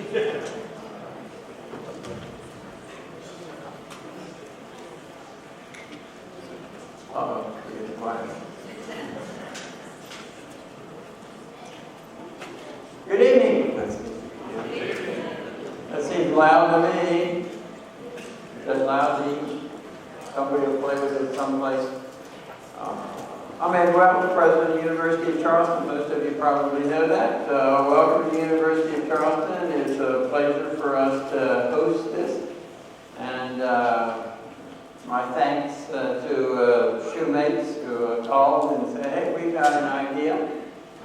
Good evening. That seems loud to me. Is that loud to you? Somebody will play with it someplace. I'm Ed Wells, President of the University of Charleston. Most of you probably know that. Welcome to the University of Charleston. It's a pleasure for us to host this. And my thanks to shoemates who called and said, hey, we've got an idea.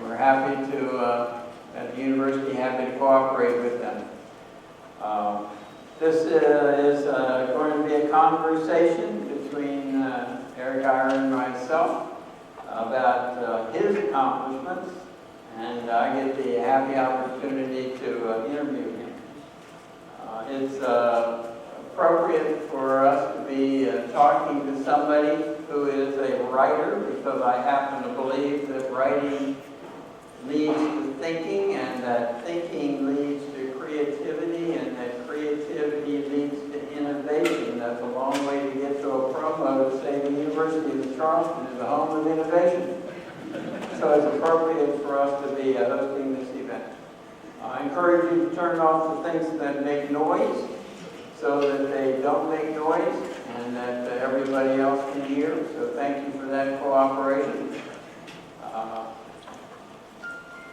We're happy to, at the university, happy to cooperate with them. This is going to be a conversation between Eyre and myself about his accomplishments, and I get the happy opportunity to interview him. It's appropriate for us to be talking to somebody who is a writer, because I happen to believe that writing leads to thinking, and that thinking leads to creativity, and that creativity leads to innovation. That's a long way to get to a promo to say the University of Charleston is a home of innovation. So it's appropriate for us to be hosting this event. I encourage you to turn off the things that make noise so that they don't make noise and that everybody else can hear. So thank you for that cooperation.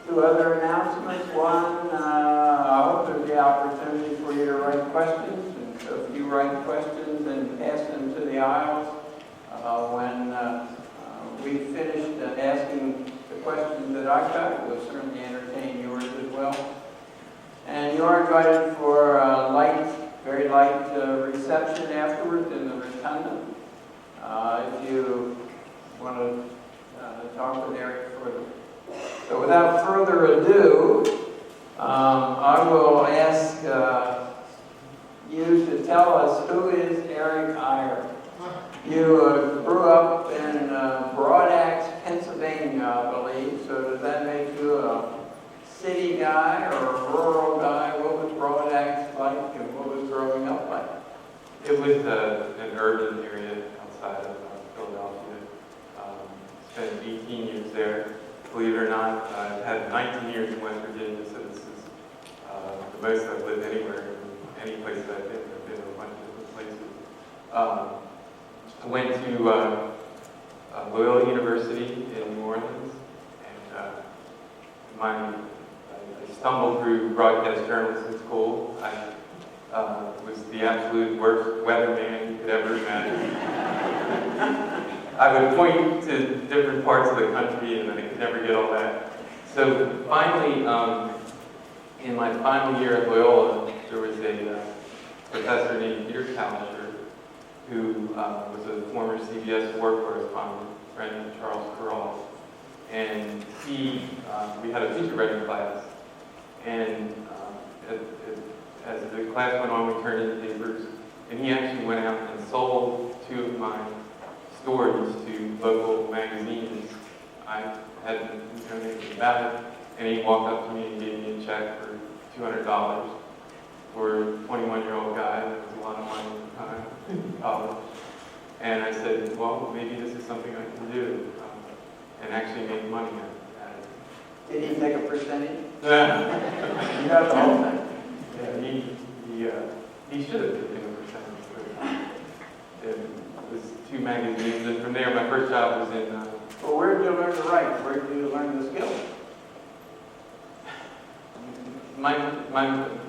Two other announcements. One, I hope there's the opportunity for you to write questions. And so if you write questions and pass them to the aisles, when we finished asking the questions that I got, we'll certainly entertain yours as well. And you're invited for a very light reception afterwards in the rotunda. If you want to talk with Eyre further. So without further ado, I will ask you to tell us who is Eyre. You grew up in Broad Axe, Pennsylvania, I believe. So does that make you a city guy or a rural guy? What was Broad Axe like, and what was growing up like? It was an urban area outside of Philadelphia. Spent 18 years there. Believe it or not, I've had 19 years in West Virginia, so this is the most I've lived anywhere, any place that I've been. I've been in a bunch of different places. I went to Loyola University in New Orleans, and I stumbled through broadcast journalism school. I was the absolute worst weatherman you could ever imagine. I would point to different parts of the country, and I could never get all that. So finally, in my final year at Loyola, there was a professor named Peter Pulitzer, who was a former CBS war correspondent, friend of Charles Carroll. And we had a feature writing class, and as the class went on, we turned in papers, and he actually went out and sold two of my stories to local magazines. I hadn't known anything about it, and he walked up to me and gave me a check for $200 for a 21-year-old guy. That was a lot of money at the time in college. And I said, well, maybe this is something I can do, and actually make money at it. Did he take a percentage? Yeah. You got the whole thing. Yeah, he should have taken a percentage, but it was two magazines, and from there, my first job was in... Well, where did you learn to write? Where did you learn the skills?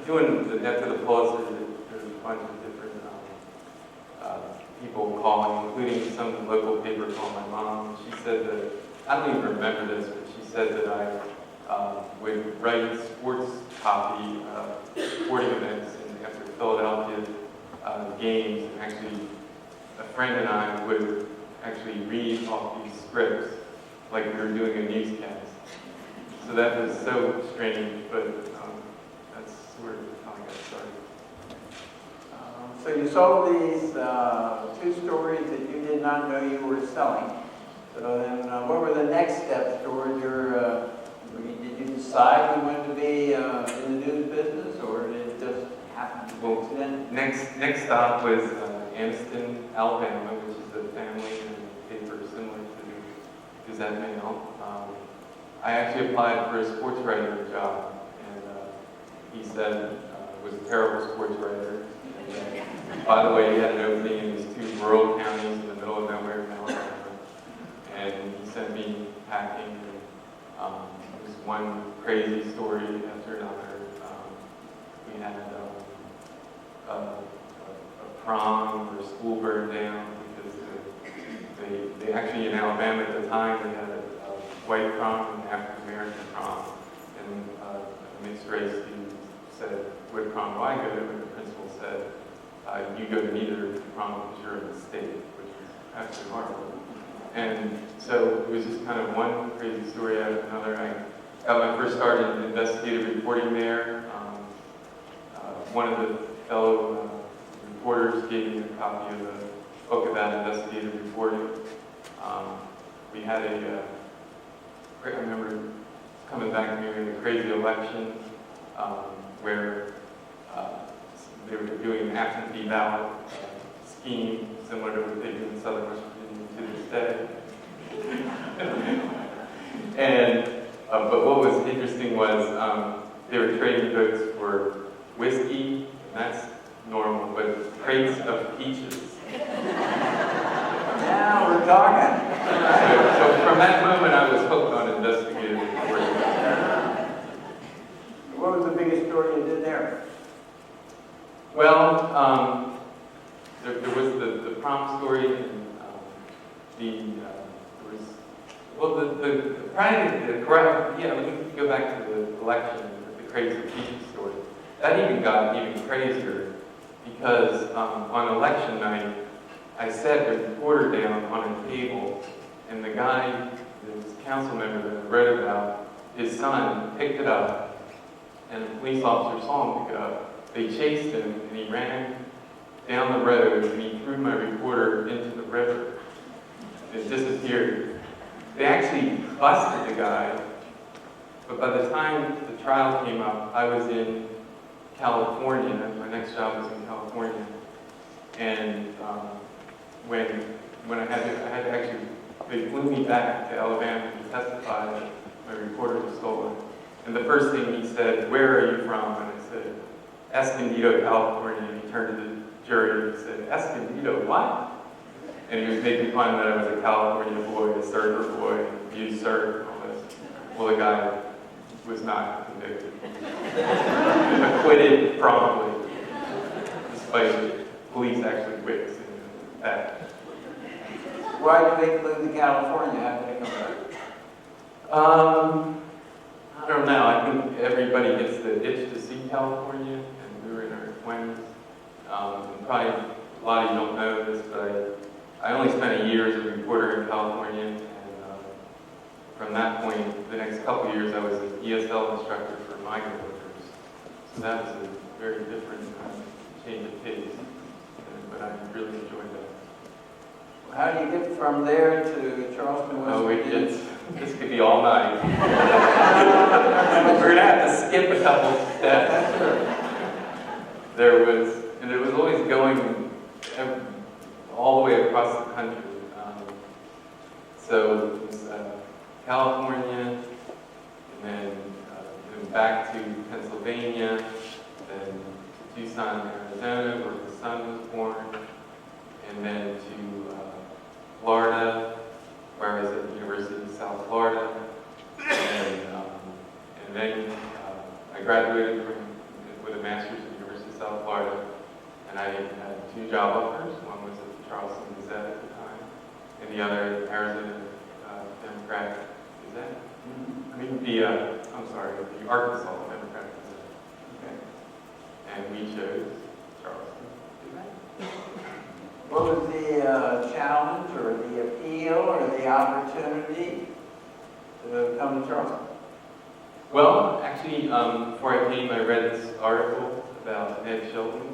Doing after the Pulitzer, there's a bunch of different people calling, including some local paper called my mom. She said that, I don't even remember this, but she said that I would write sports copy, sporting events, and after Philadelphia games, and actually a friend and I would actually read off these scripts like we were doing a newscast. So that was so strange, but that's sort of how I got started. So you sold these two stories that you did not know you were selling. So then what were the next steps towards your, did you decide you wanted to be in the news business, or Well, Then, next stop was Anniston, Alabama, which is a family and paper similar to the Gazette Mail. I actually applied for a sports writer job, and he said was a terrible sports writer. And, by the way, he had an opening in these two rural counties in the middle of nowhere in Alabama, and he sent me packing. And, it was one crazy story after another. We had a prom or school burned down because they actually in Alabama at the time they had a white prom and African American prom, and a mixed race student said, "What prom do I go to?" And the principal said, "You go to neither prom because you're in the state," which was absolutely horrible. And so it was just kind of one crazy story after another. I got my first start in investigative reporting there. One of the fellow reporters gave me a copy of a book about investigative reporting. We had I remember coming back and we had a crazy election where they were doing an absentee ballot scheme similar to what they do in Southern West Virginia to this day. And but what was interesting was they were trading votes for whiskey, and that's normal, but crates of peaches. now we're talking. So from that moment, I was hooked on investigative reporting. What was the biggest story you did there? Well, there was the prom story, and let me go back to the election, the crates of peaches story. That even got even crazier because on election night, I sat the reporter down on a table, and the guy, this council member that I wrote about, his son picked it up, and a police officer saw him pick it up. They chased him, and he ran down the road, and he threw my reporter into the river. It disappeared. They actually busted the guy, but by the time the trial came up, I was in California. My next job was in California, and when I had to actually, they flew me back to Alabama to testify that my reporter was stolen. And the first thing he said, "Where are you from?" And I said, "Escondido, California." And he turned to the jury and he said, "Escondido, what?" And he was making fun that I was a California boy, a surfer boy, you surf and all this. Well, the guy was not convicted. Acquitted promptly, despite police actually witnessing that. Why did they flew to California? How did they come back? I don't know. I think everybody gets the itch to see California, and we were in our 20s. Probably a lot of you don't know this, but I only spent a year as a reporter in California, and from that point, the next couple of years, I was an ESL instructor for migrant workers. So that was a very different change of pace, but I really enjoyed that. How do you get from there to Charleston, West Virginia? This could be all night. We're going to have to skip a couple steps. It was always going all the way across the country. So it was California, and then back to Pennsylvania, then to Tucson, Arizona, where the son was born, and then to Florida, where I was at the University of South Florida, and then I graduated with a master's at the University of South Florida, and I had 2 job offers. One was at the Charleston Gazette at the time, and the other at the Arizona Democrat Gazette. The Arkansas Democrat Gazette. Okay. And we chose Charleston. What was the challenge or the appeal or the opportunity to come to Charleston? Well, actually, before I came, I read this article about Ned Shelton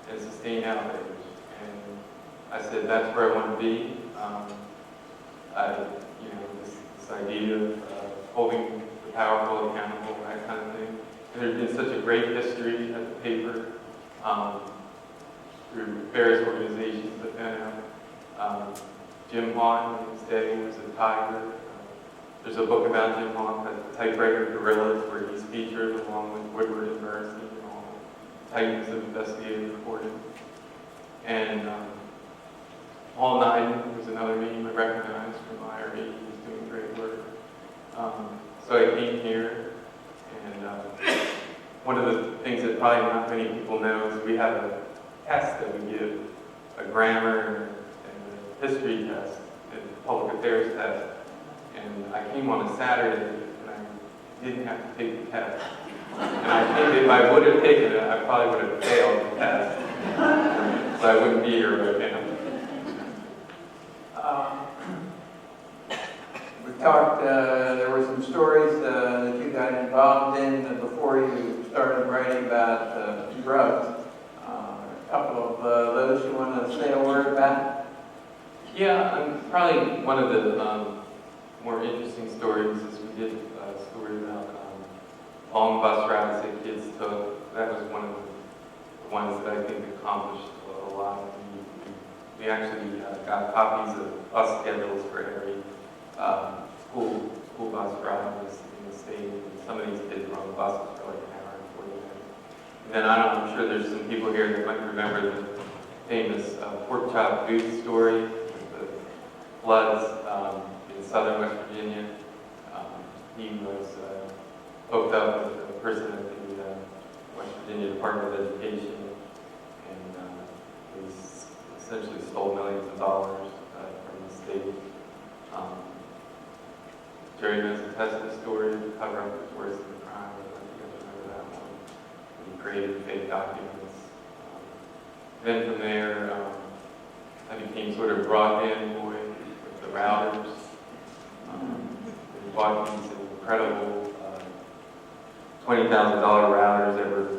and sustained outrage, and I said that's where I want to be. This idea of holding the powerful accountable, that kind of thing. And there's been such a great history at the paper, through various organizations that found out. Jim Hawk in his day was a tiger. There's a book about Jim Hawk, the Typewriter Gorillas, where he's featured along with Woodward and Bernstein and all titans of investigative reporting. And Paul Nyden was another name I recognized from Eyre. He was doing great work. So I came here, and one of the things that probably not many people know is we have a test that we give, a grammar and a history test, and a public affairs test. And I came on a Saturday, and I didn't have to take the test. And I think if I would have taken it, I probably would have failed the test. So I wouldn't be here right now. We talked, there were some stories that you got involved in before you started writing about drugs. A couple of those you want to say a word about? Yeah, probably one of the more interesting stories is we did a story about long bus rides that kids took. That was one of the ones that I think accomplished a lot. We actually got copies of bus schedules for every school bus drivers in the state. And some of these kids were on the buses for like an hour and 40 minutes. And then I'm sure there's some people here that might remember the famous pork chop booth story with the floods in southern West Virginia. He was hooked up with a person at the West Virginia Department of Education, and he essentially stole millions of dollars from the state. Jerry knows the test of the story to cover up his worst of the crime. I don't think you guys remember that one. He created fake documents. Then from there, I became sort of broadband boy with the routers. We bought these incredible $20,000 routers that were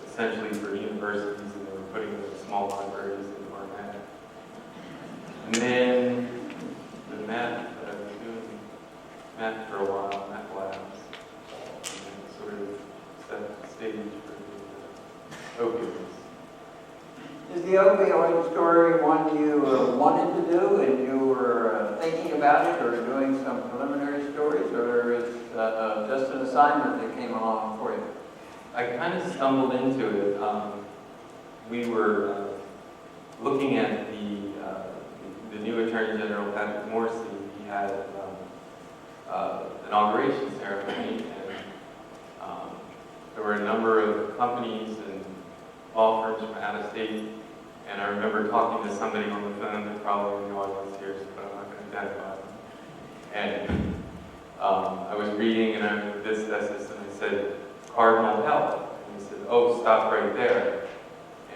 essentially for universities, and they were putting them in small libraries in Barnett. And then the meth, I was doing meth for a while, meth labs, and then sort of set the stage for the opioids. Is the opioid story one you wanted to do and you were thinking about it or doing some preliminary stories, or is just an assignment that came along for you? I kind of stumbled into it. We were looking at the new Attorney General, Patrick Morrissey. He had an inauguration ceremony, and there were a number of companies and law firms from out of state. And I remember talking to somebody on the phone that probably in the audience here, but I'm not going to identify them. And I was reading, and I this thesis, and I said, Cardinal Health. And he said, oh, stop right there.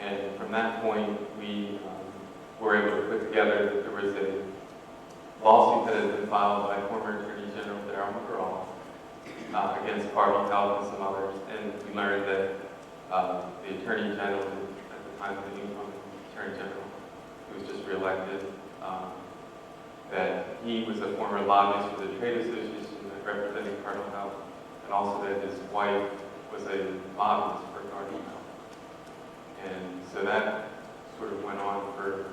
And from that point, we were able to put together that there was a lawsuit that had been filed by former Attorney General Darryl McGraw against Cardinal Health and some others. And we learned that the Attorney General, at the time of the new Attorney General, who was just reelected, that he was a former lobbyist for the trade association that represented Cardinal Health, and also that his wife was a lobbyist for Cardinal Health. And so that sort of went on for,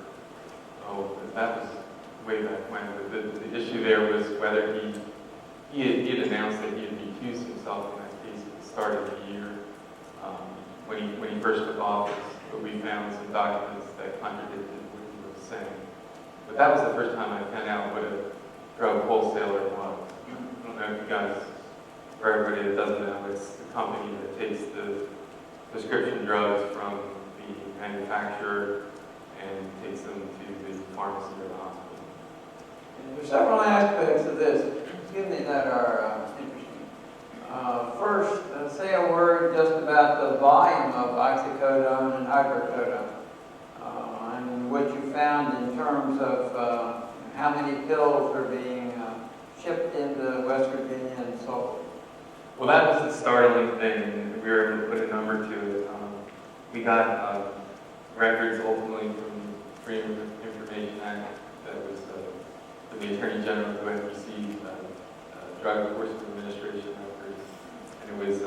that was way back when. The issue there was whether he had announced that he had recused himself in that case at the start of the year when he first took office, but we found some documents that contradicted what he was saying. But that was the first time I found out what a drug wholesaler was. I don't know if you guys, for everybody that doesn't know, it's the company that takes the prescription drugs from the manufacturer and takes them to the pharmacy or the hospital. There's several aspects of this, excuse me, that are interesting. First, say a word just about the volume of oxycodone and hydrocodone, and what you found in terms of how many pills are being shipped into West Virginia and sold. Well, that was the startling thing, and we were able to put a number to it. We got records ultimately from the Freedom of Information Act that was for the Attorney General who had received Drug Enforcement Administration records, and it was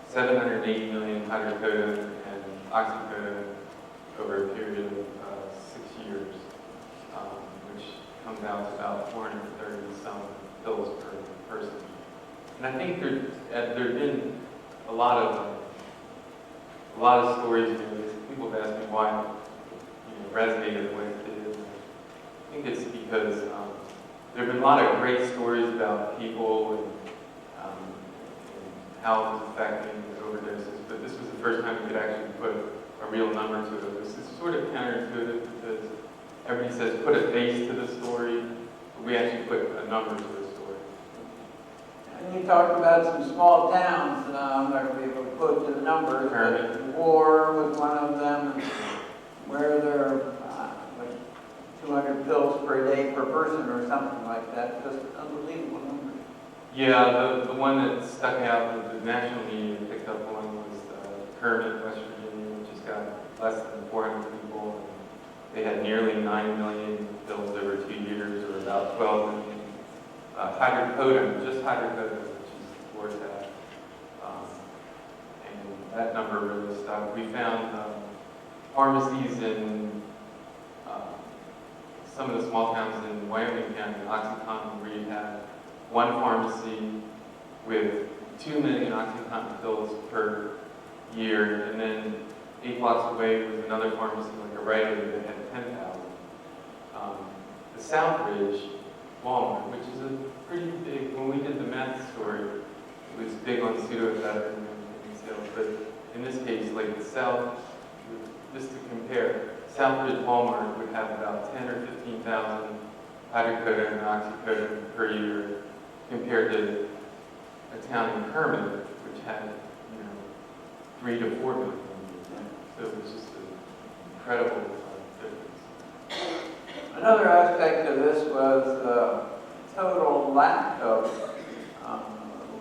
780 million hydrocodone and oxycodone over a period of 6 years, which comes out to about 430 some pills per person. And I think there's been a lot of stories. People have asked me why it resonated the way it did. I think it's because there have been a lot of great stories about people and how it was affecting the overdoses, but this was the first time we could actually put a real number to it. This is sort of counterintuitive because everybody says put a face to the story, but we actually put a number to the story. And you talked about some small towns. I'm not going to be able to quote to the numbers. Kermit. War was one of them, where there are like 200 pills per day per person or something like that. Just unbelievable numbers. Yeah, the one that stuck out, the national media picked up on was Kermit, West Virginia, which has got less than 400 people. They had nearly 9 million pills over 2 years, or about 12 million. Hydrocodone, just hydrocodone, which is Vortex. And that number really stuck. We found pharmacies in some of the small towns in Wyoming County, oxycodone, where you had one pharmacy with 2 million oxycodone pills per year, and then 8 blocks away was another pharmacy like a Rite Aid that had 10,000. The Southbridge Walmart, which is a pretty big, when we did the meth story, it was big on pseudoephedrine and sales, but in this case, like the South, just to compare, Southbridge Walmart would have about 10 or 15,000 hydrocodone and oxycodone per year, compared to a town in Kermit, which had, 3 to 4 million. So it was just an incredible difference. Another aspect of this was the total lack of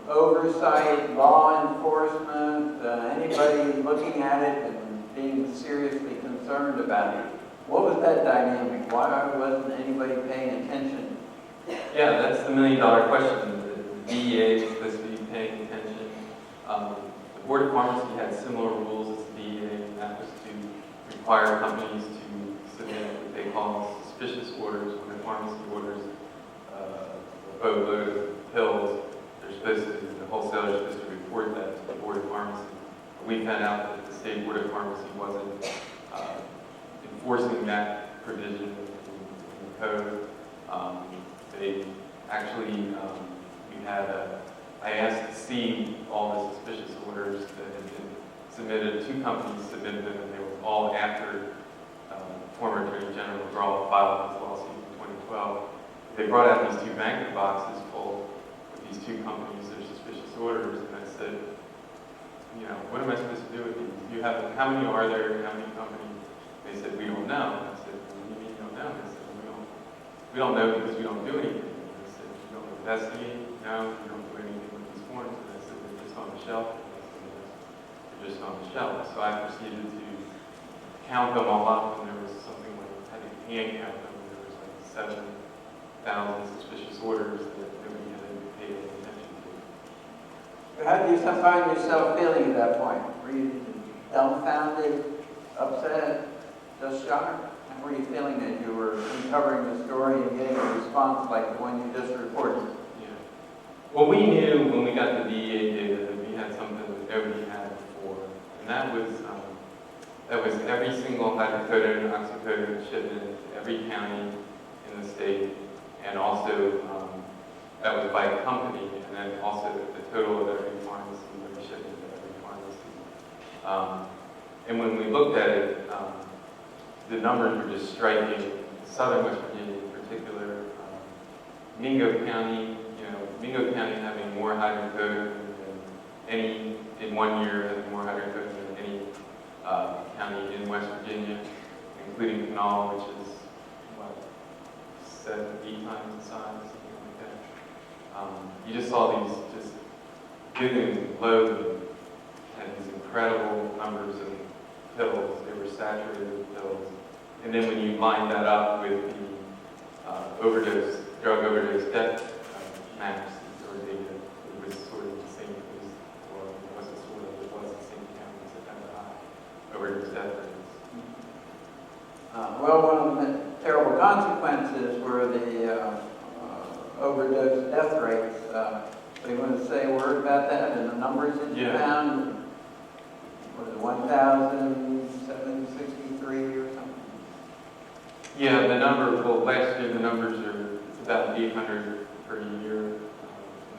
oversight, law enforcement, anybody looking at it and being seriously concerned about it. What was that dynamic? Why wasn't anybody paying attention? Yeah, that's the million-dollar question. The DEA is supposed to be paying attention. The Board of Pharmacy had similar rules as the DEA, and that was to require companies to submit what they call suspicious orders. When a pharmacy orders a boatload of pills, the wholesaler is supposed to report that to the Board of Pharmacy. We found out that the State Board of Pharmacy wasn't enforcing that provision in the code. They actually, I asked to see all the suspicious orders that had been submitted. 2 companies submitted them, and they were all after former Attorney General McGraw filed his lawsuit in 2012. They brought out these 2 magnet boxes full with these 2 companies, their suspicious orders, and I said, what am I supposed to do with these? How many are there? How many companies? They said, we don't know. And I said, what do you mean you don't know? And they said, we don't know because we don't do anything. And I said, you don't investigate? No, you don't do anything with these forms. And I said, they're just on the shelf. And I said, they're just on the shelf. So I proceeded to count them all up, and there was something like, I had to hand count them, and there was like 7,000 suspicious orders that nobody had paid any attention to. How do you find yourself feeling at that point? Were you dumbfounded, upset, just shocked? How were you feeling as you were uncovering the story and getting a response like the one you just reported? Yeah. Well, we knew when we got the DEA data that we had something that nobody had before, and that was every single hydrocodone and oxycodone shipment to every county in the state, and also that was by company, and then also the total of every pharmacy, every shipment to every pharmacy. And when we looked at it, the numbers were just striking. Southern West Virginia in particular, Mingo County, having more hydrocodone than any, in 1 year, having more hydrocodone than any county in West Virginia, including Pinal, which is, 7, 8 times the size, something like that. You just saw these just booming, loading, and these incredible numbers of pills. They were saturated with pills. And then when you line that up with the drug overdose death maps or data, it was sort of the same, it was the same counties that had the high overdose death rates. Well, one of the terrible consequences were the overdose death rates. So you want to say a word about that and the numbers that you found? Was it 1,763 or something? Yeah, the number, well, last year the numbers are, it's about 800 per year, and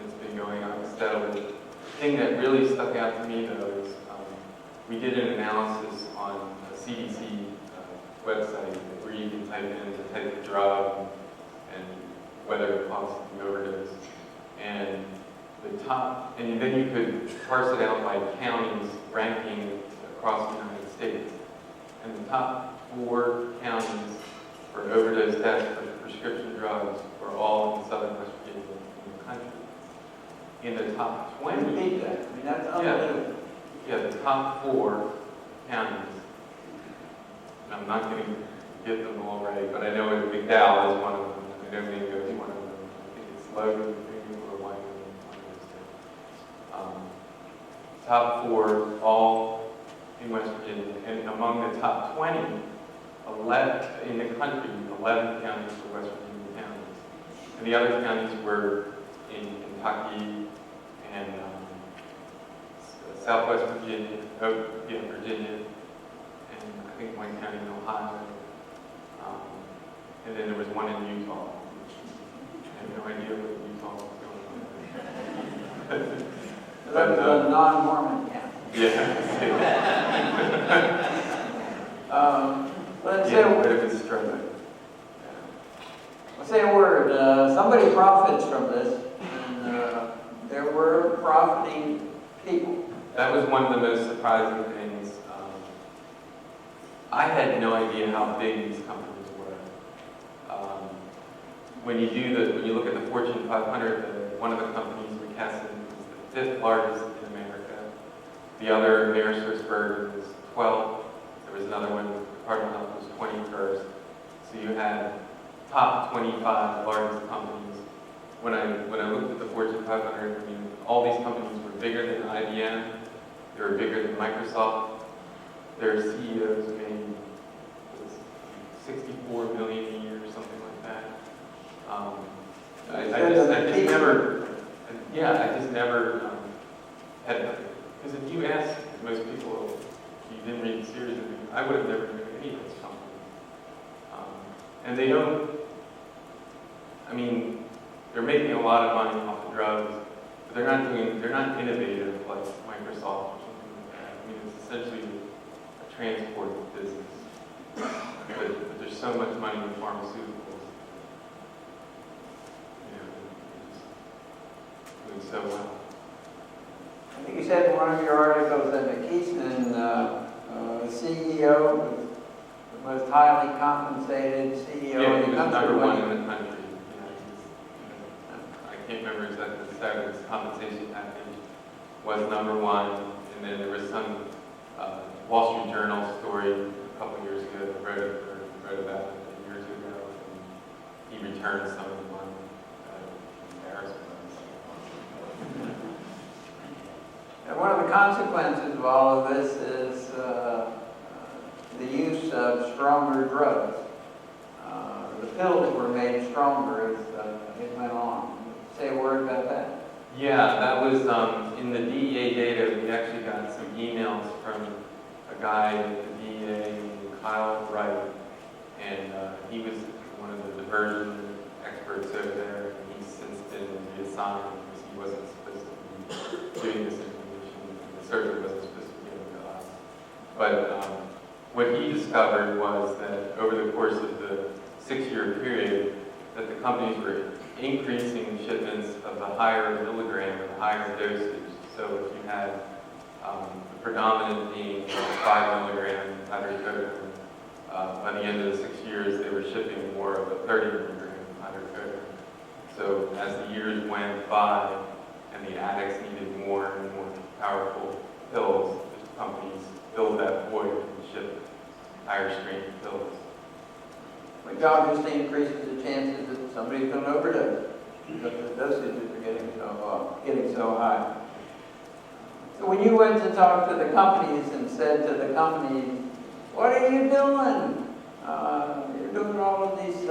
it's been going up steadily. The thing that really stuck out to me, though, is we did an analysis on a CDC website where you can type in the type of drug and whether it causes the overdose. And the top, and then you could parse it out by counties ranking across the United States. And the top 4 counties for overdose deaths for prescription drugs were all in southern West Virginia in the country. In the top 20, Repeat that. I mean, that's unbelievable. yeah, the top 4 counties. And I'm not going to get them all right, but I know McDowell is one of them. I know Mingo is one of them. I think it's Logan, Mingo, or Wyoming, one of those two. Top 4, all in West Virginia. And among the top 20, 11 in the country, 11 counties were West Virginia counties. And the other counties were in Kentucky and Southwest Virginia, Virginia, and I think one county in Ohio. And then there was one in Utah. I have no idea what Utah was going on. So that was a non-Mormon county. Yeah. Let's Yeah, but it was struggling. say a word. Somebody profits from this, and there were profiting people. That was one of the most surprising things. I had no idea how big these companies were. When you look at the Fortune 500, one of the companies, McKesson, is the 5th largest in America. The other, AmerisourceBergen, was 12th. There was another one, Cardinal Health, was 21st. So you had top 25 largest companies. When I looked at the Fortune 500, I mean, all these companies were bigger than IBM. They were bigger than Microsoft. Their CEOs made $64 million a year or something like that. I just never had, because if you ask most people, you didn't read the series, I would have never known any of this company. And they don't, I mean, they're making a lot of money off of drugs, but they're not innovative like Microsoft or something like that. I mean, it's essentially a transport business. But there's so much money in pharmaceuticals. You know, it's doing so well. I think you said in one of your articles that McKesson, the CEO, was the most highly compensated CEO in the country. Number 1 in the country. I can't remember exactly the status. His compensation package was number 1, and then there was some Wall Street Journal story a couple years ago. I wrote about it years ago, and he returned some of the money. And one of the consequences of all of this is the use of stronger drugs. The pills were made stronger as it went on. Say a word about that. Yeah, that was in the DEA data. We actually got some emails from a guy at the DEA named Kyle Wright, and he was one of the diversion experts over there. And he's since been reassigned because he wasn't supposed to be doing this information, and the surgery wasn't supposed to be given to us. But what he discovered was that over the course of the 6-year period, that the companies were increasing shipments of the higher milligram and the higher dosage. So if you had the predominant being 5 milligram hydrocodone, by the end of the 6 years, they were shipping more of a 30 milligram hydrocodone. So as the years went by and the addicts needed more and more powerful pills, the companies filled that void and shipped higher strength pills. Which obviously increases the chances that somebody's going to overdose because the dosages are getting so high. So when you went to talk to the companies and said to the companies, what are you doing? You're doing all of these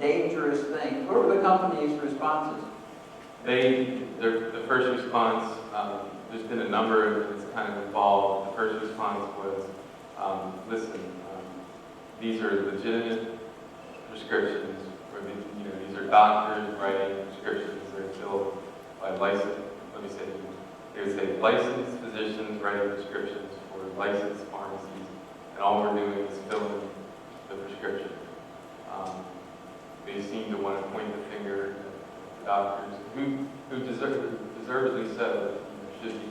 dangerous things. What were the companies' responses? The first response, there's been a number of, it's kind of evolved. The first response was, listen, these are legitimate prescriptions, or these are doctors writing prescriptions that are filled by licensed, they would say licensed physicians writing prescriptions for licensed pharmacies, and all we're doing is filling the prescription. They seem to want to point the finger at the doctors who deservedly so should be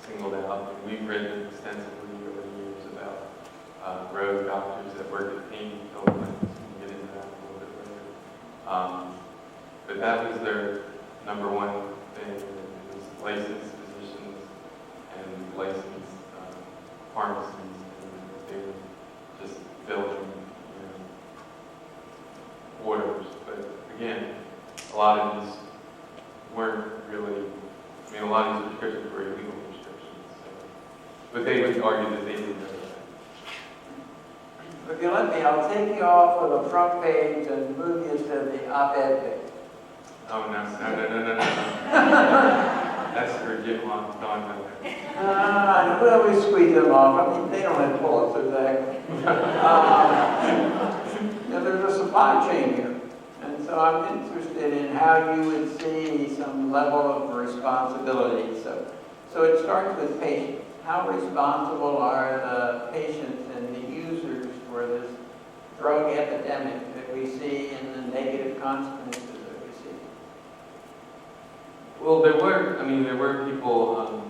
singled out. And we've written extensively over the years about rogue doctors that work at painkillers. We can get into that a little bit later. But that was their number one thing. It was licensed physicians and licensed pharmacies, and they were just filling orders. But again, a lot of these weren't really, a lot of these prescriptions were illegal prescriptions. So. But they would argue that they didn't know that. If you let me, I'll take you off of the front page and move you to the op-ed page. Oh, no. That's for Jim Long, Don Miller. Well, we squeeze them off. They don't have Pulitzer, exactly. There's a supply chain here. And so I'm interested in how you would see some level of responsibility. So it starts with patients. How responsible are the patients and the users for this drug epidemic that we see and the negative consequences that we see? Well, there were people,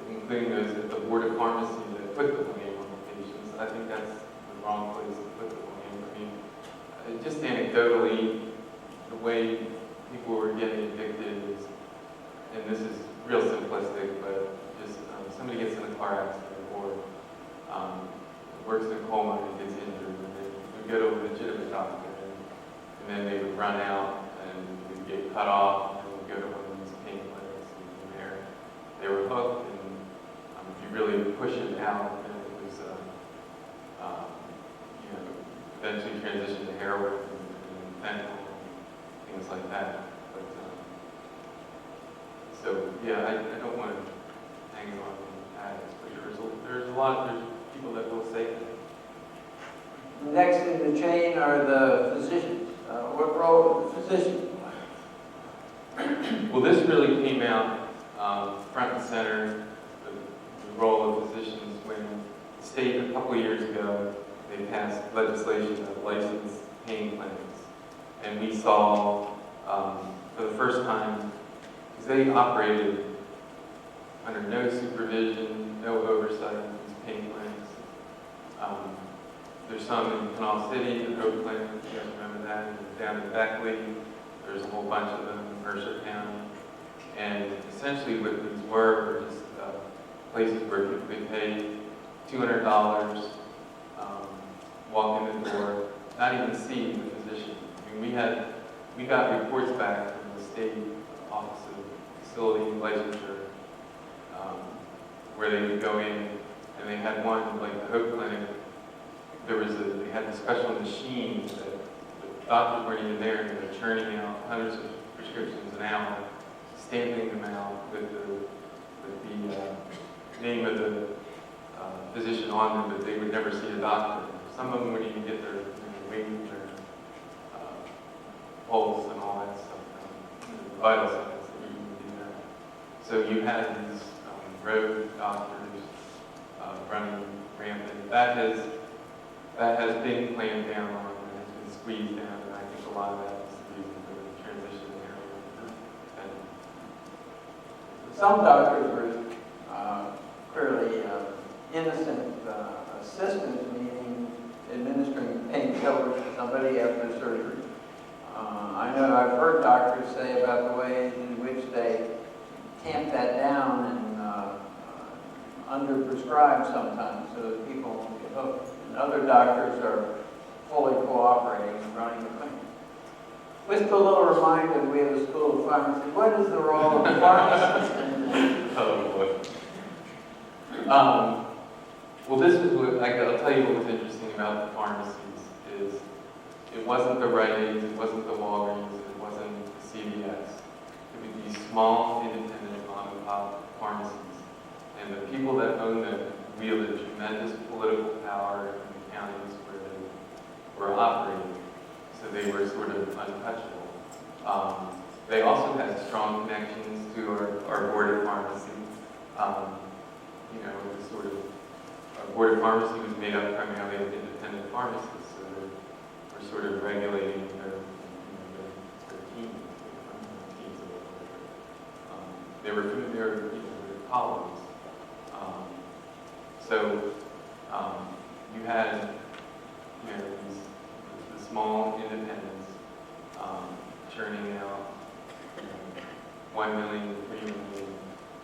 including those at the Board of Pharmacy, that put the blame on the patients. I think that's the wrong place to put the blame. Just anecdotally, the way people were getting addicted is, and this is real simplistic, but just somebody gets in a car accident or works in a coal mine and gets injured, and they would go to a legitimate doctor, and then they would run out and would get cut off, and would go to one of these pain clinics, and there they were hooked, and if you really push it out, then it was eventually transitioned to heroin and fentanyl and things like that. But so yeah, I don't want to hang on addicts, but there's people that will say that. Next in the chain are the physicians. What role of the physicians? Well, this really came out front and center, the role of physicians when the state a couple of years ago, they passed legislation that licensed pain clinics. And we saw, for the first time, because they operated under no supervision, no oversight of these pain clinics. There's some in Canal City, the Hope Clinic, you guys remember that, and down in Beckley. There's a whole bunch of them in Mercer County. And essentially what these were just places where people could pay $200, walk in the door, not even see the physician. We got reports back from the state office of facility licensure where they would go in, and they had one, like the Hope Clinic, they had special machines that the doctors weren't even there, and they were churning out hundreds of prescriptions an hour, stamping them out with the name of the physician on them, but they would never see a doctor. Some of them wouldn't even get their weight, their pulse, and all that stuff, vital signs that you can do that. So you had these rogue doctors running rampant. That has been clamped down on and has been squeezed down, and I think a lot of that is the reason for the transition there. Some doctors were clearly innocent assistants, meaning administering painkillers to somebody after surgery. I know I've heard doctors say about the ways in which they tamp that down and underprescribe sometimes so that people won't get hooked. And other doctors are fully cooperating and running the clinic. Just a little reminder, we have a school of pharmacy. What is the role of the pharmacist? Oh, boy. Well, this was what, I'll tell you what was interesting about the pharmacies is it wasn't the Rite Aids, it wasn't the Walgreens, it wasn't the CVS. It was these small, independent, mom-and-pop pharmacies. And the people that owned them wielded tremendous political power in the counties where they were operating. So they were sort of untouchable. They also had strong connections to our board of pharmacy. You know, it was sort of, our board of pharmacy was made up primarily of independent pharmacists, so we're sort of regulating their teams. They were their colleagues. So you had the small independents churning out 1 million to 3 million,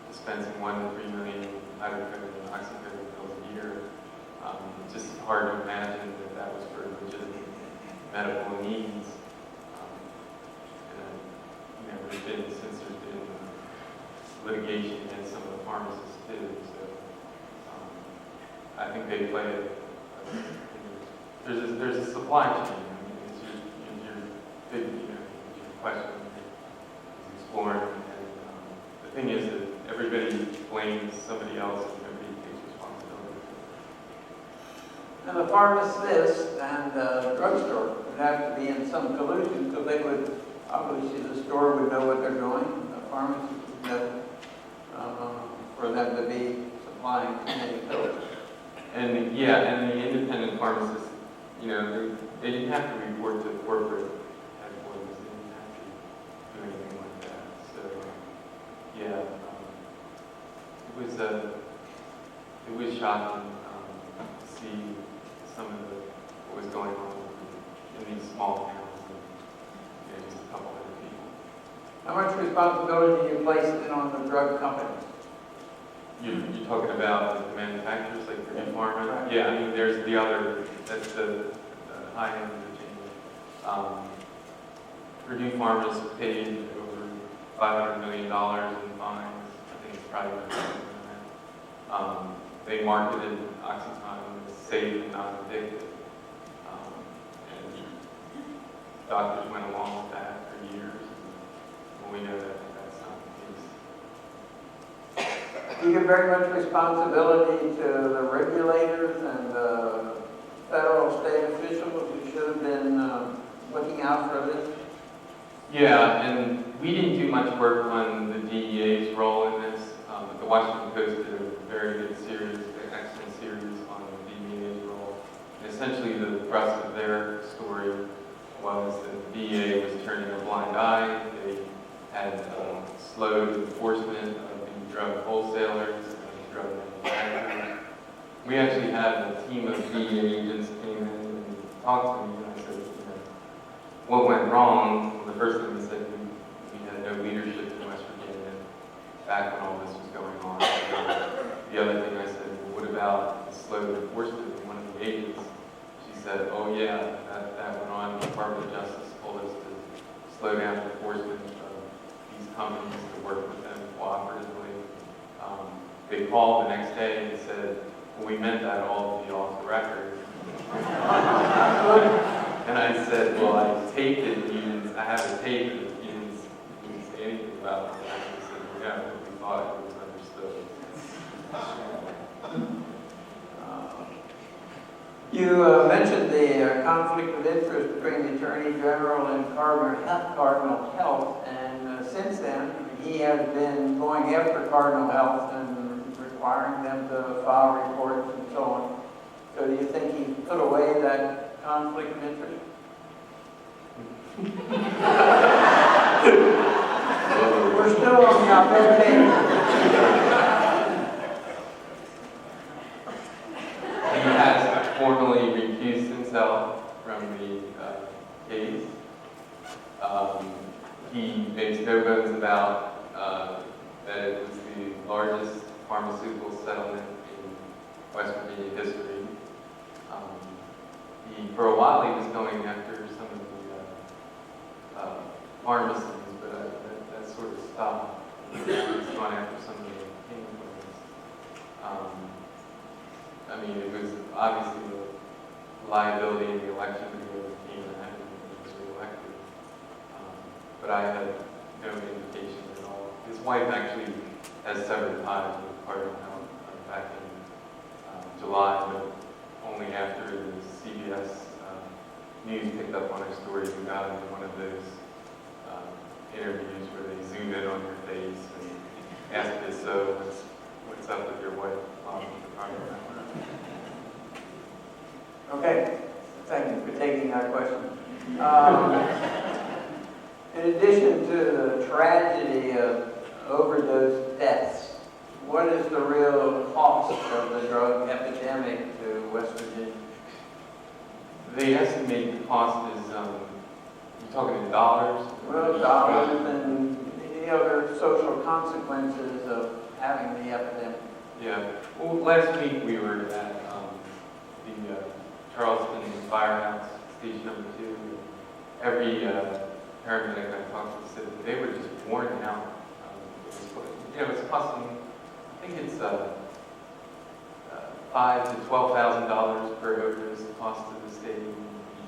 dispensing 1 to 3 million hydrocodone and oxycodone pills a year. It's just hard to imagine that was for legitimate medical needs. There's been, since there's been litigation against some of the pharmacists too, so I think they play there's a supply chain. I mean, it's your big, your question is exploring, and the thing is that everybody blames somebody else and nobody takes responsibility. Now the pharmacist and the drugstore would have to be in some collusion, because they would, obviously the store would know what they're doing, the pharmacist would know, for them to be supplying too many pills. And yeah, and the independent pharmacists, they didn't have to report to corporate headquarters. They didn't have to do anything like that. So yeah, it was shocking to see some of what was going on in these small towns and just a couple other people. How much responsibility do you place in on the drug companies? You're talking about the manufacturers, like Purdue Pharma? Right. Yeah, I mean, there's the other, that's the high end of Virginia. Purdue Pharma's paid over $500 million in fines. I think it's probably more than that. They marketed oxycodone as safe and not addictive. And doctors went along with that for years. Well, we know that that's not the case. Do you give very much responsibility to the regulators and the federal, state officials who should have been looking out for this? Yeah, and we didn't do much work on the DEA's role in this. But the Washington Post did a very good series, an excellent series on the DEA's role. And essentially the thrust of their story was that the DEA was turning a blind eye. They had slowed enforcement of the drug wholesalers and the drug manufacturers. We actually had a team of DEA agents came in and talked to me, and I said, what went wrong? Well, the first thing they said, we had no leadership in West Virginia back when all this was going on. And the other thing I said, well, what about the slow enforcement of one of the agents? She said, oh yeah, that went on. The Department of Justice told us to slow down enforcement of these companies, to work with them cooperatively. They called the next day and said, well, we meant that all to be off the record. And I said, well, I taped it, I have a tape, and you didn't say anything about it. And I just said, yeah, we thought it was understood. You mentioned the conflict of interest between the Attorney General and Cardinal Health, and since then, he has been going after Cardinal Health and requiring them to file reports and so on. So do you think he put away that conflict of interest? We're still on the op-ed He has formally recused himself from the case. He makes no bones about that it was the largest pharmaceutical settlement in West Virginia history. For a while, he was going after some of the pharmacies, but that sort of stopped. He's gone after some of the painkillers. I mean, it was obviously a liability in the election to go with him and he was reelected. But I had no indication at all. His wife actually has severed ties with the party now back in July, but only after the CBS News picked up on her story and got into one of those interviews where they zoom in on your face and ask you, so what's up with your wife? Okay, thank you for taking that question. In addition to the tragedy of overdose deaths, what is the real cost of the drug epidemic to West Virginia? They estimate the cost is, you're talking in dollars? Well, dollars and the other social consequences of having the epidemic. Yeah. Well, last week we were at the Charleston firehouse, station number 2. Every paramedic I talked to said that they were just worn out. It's costing, I think it's $5,000 to $12,000 per overdose cost to the state. You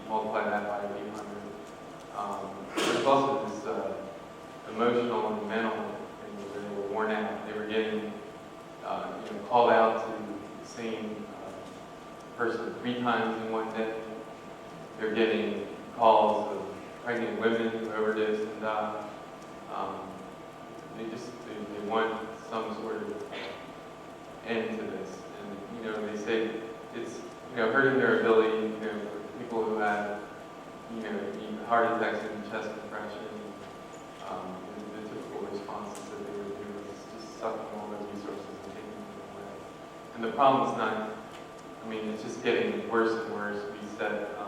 multiply that by 800. There's also this emotional and mental thing where they were worn out. They were getting called out to the same person 3 times in one day. They're getting calls of pregnant women who overdosed and died. They want some sort of end to this. And, they say it's, hurting their ability, for people who have, heart attacks and chest compression. The typical responses that they would do is just sucking all those resources and taking them away. And the problem is not, it's just getting worse and worse. We said, I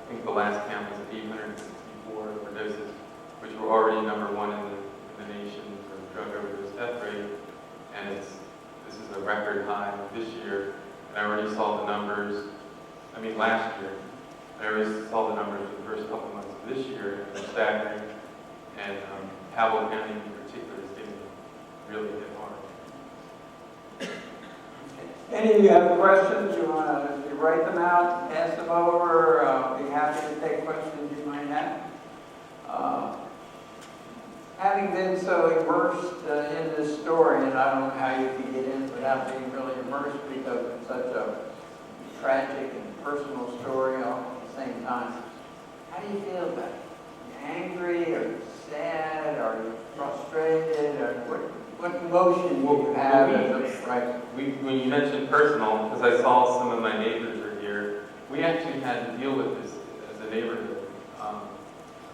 think the last count was 864 overdoses, which were already number 1 in the nation for drug overdose death rate. And this is a record high this year. And I already saw the numbers, last year. I already saw the numbers for the first couple months of this year, and they're staggering. And Cabell County in particular is getting really hit hard. Any of you have questions? You want to write them out, pass them over? Be happy to take questions you might have. Having been so immersed in this story, and I don't know how you can get in without being really immersed because it's such a tragic and personal story all at the same time. How do you feel about it? Are you angry? Are you sad? Are you frustrated? Or what emotion do you have as a writer? When you mentioned personal, because I saw some of my neighbors are here, we actually had to deal with this as a neighborhood. A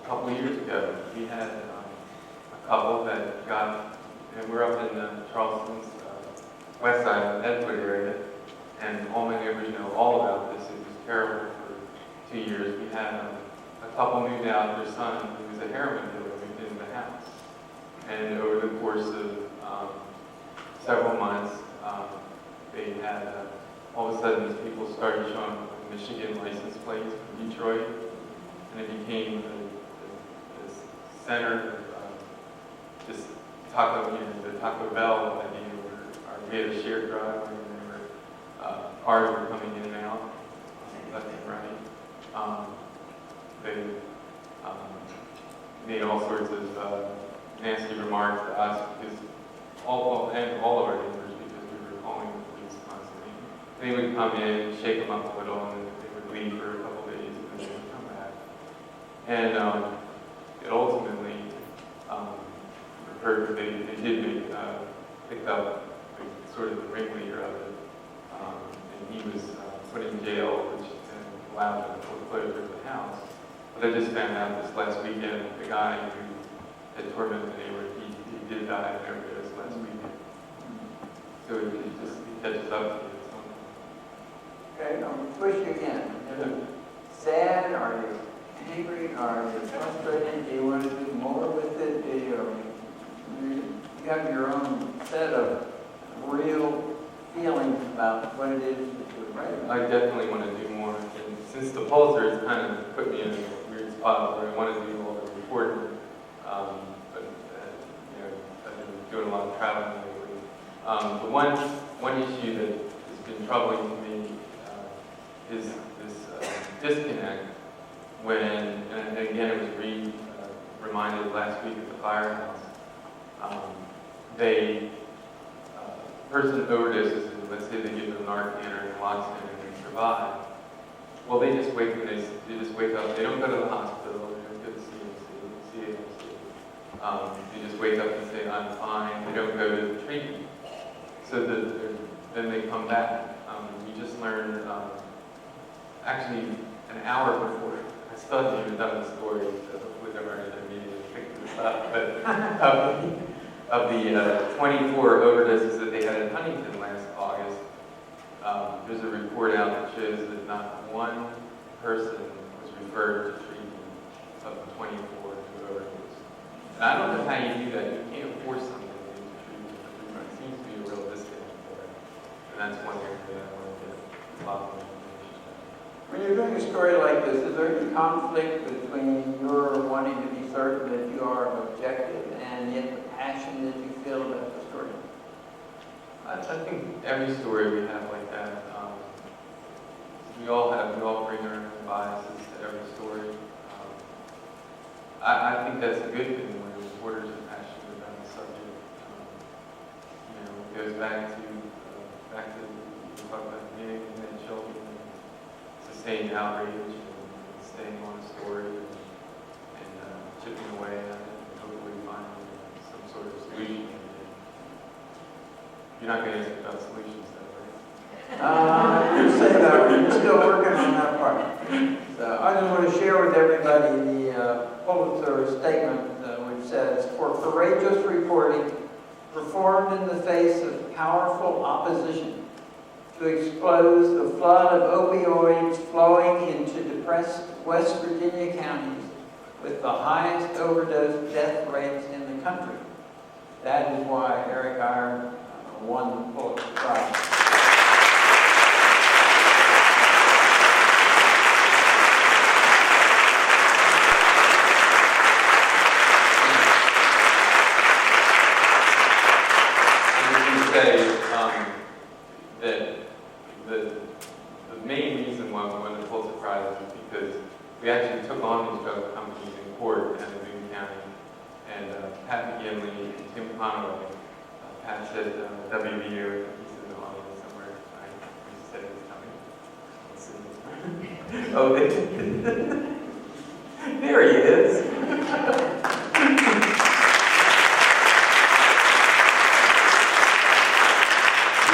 couple of years ago, we had a couple that got, and we're up in Charleston's west side of Edgewood area, and all my neighbors know all about this. It was terrible for 2 years. We had a couple moved out, their son, who was a heroin dealer, moved into the house. And over the course of several months, they had, all of a sudden, these people started showing Michigan license plates from Detroit, and it became this center of this Taco, the Taco Bell idea, where we had a shared driveway, and there were cars were coming in and out, left and right. They made all sorts of nasty remarks to us because all of our neighbors, because we were calling the police constantly. They would come in, shake them up a little, and then they would leave for a couple of days, and then they would come back. And it ultimately they did make pick up sort of the ringleader of it, and he was put in jail, which then allowed the foreclosure of the house. But I just found out this last weekend the guy who had tormented the neighbor, he did die of overdose last weekend. So it catches up to you at some point. Okay, I'm going to push you again. Are you sad? Are you angry? Are you frustrated? Do you want to do more with it? You have your own set of real feelings about what it is that you're writing. I definitely want to do more. And since the Pulitzer has kind of put me in a weird spot where I want to do all the reporting, but I've been doing a lot of traveling lately. The one issue that has been troubling to me is this disconnect when, and again it was reminded last week at the firehouse, person overdoses, and let's say they give them Narcan or naloxone and they survive. Well, they just wake up. They just wake up. They don't go to the hospital. They don't go to CMC. They just wake up and say, "I'm fine." They don't go to the treatment. So then they come back. We just learned actually an hour before. I still haven't even done the story, so hopefully there aren't any media to pick this up. But of the 24 overdoses that they had in Huntington last August, there's a report out that shows that not one person was referred to treatment of the 24 who overdosed. And I don't know how you do that. You can't force somebody into treatment. There seems to be a real disconnect there. And that's one area that I want to get a lot more information about. When you're doing a story like this, is there any conflict between your wanting to be certain that you are objective and yet the passion that you feel about the story? I think every story we have like that, we all bring our own biases to every story. I think that's a good thing when reporters are passionate about the subject. It goes back to we talked about the beginning and children, and sustained outrage, and staying on a story, and chipping away at it, and hopefully finding some sort of solution. You're not going to ask about solutions, though, right? You say that, we're still working on that part. So I just want to share with everybody the Pulitzer statement, which says, "For courageous reporting performed in the face of powerful opposition to expose the flood of opioids flowing into depressed West Virginia counties with the highest overdose death rates in the country." That is why Eyre won the Pulitzer Prize. Say that the main reason why we won the Pulitzer Prize is because we actually took on these drug companies in court in Boone County, and Pat McGinley and Tim Conway. Pat said WVU, he's in the audience somewhere. I just said he's coming. Oh, there he is.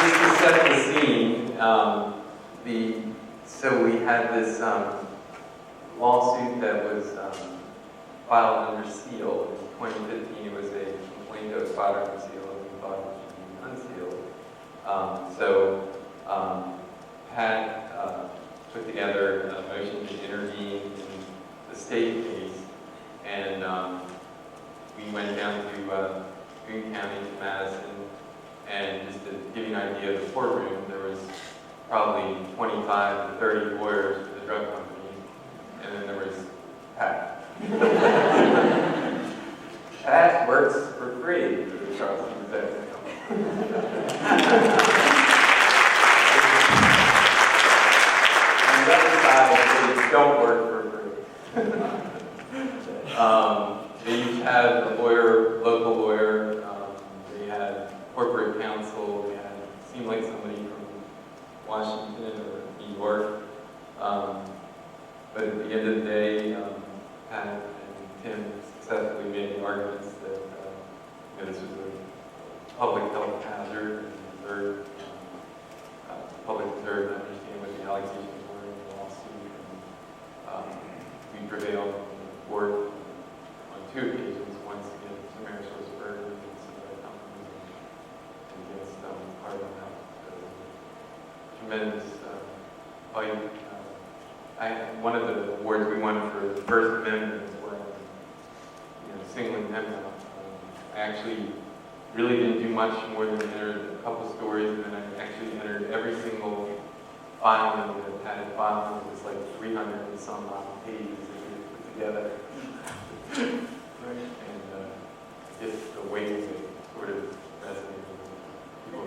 Just to set the scene, so we had this lawsuit that was filed under seal. In 2015, it was a complaint that was filed under seal, and we thought it should be unsealed. Pat put together a motion to intervene in the state case, and we went down to Boone County, to Madison, and just to give you an idea of the courtroom, there was probably 25 to 30 lawyers for the drug company, and then there was Pat. Pat works for free for the Charleston Executive Company. On the other side, they don't work for free. They each had a lawyer, local lawyer. They had corporate counsel. They had, seemed like somebody from Washington or New York. But at the end of the day, Pat and Tim successfully made the arguments that this was a public health hazard, and deserved, public deserved to understand what the allegations were in the lawsuit. And we prevailed in court on 2 occasions, once against AmerisourceBergen and some other companies, and against Cardinal Health. So, tremendous fight. One of the awards we won for the First Amendment is where singling them out. I actually really didn't do much more than enter a couple stories, and then I actually entered every single filing that Pat had filed. It was like 300 and some odd pages that we had put together. And just the way that sort of resonated with people.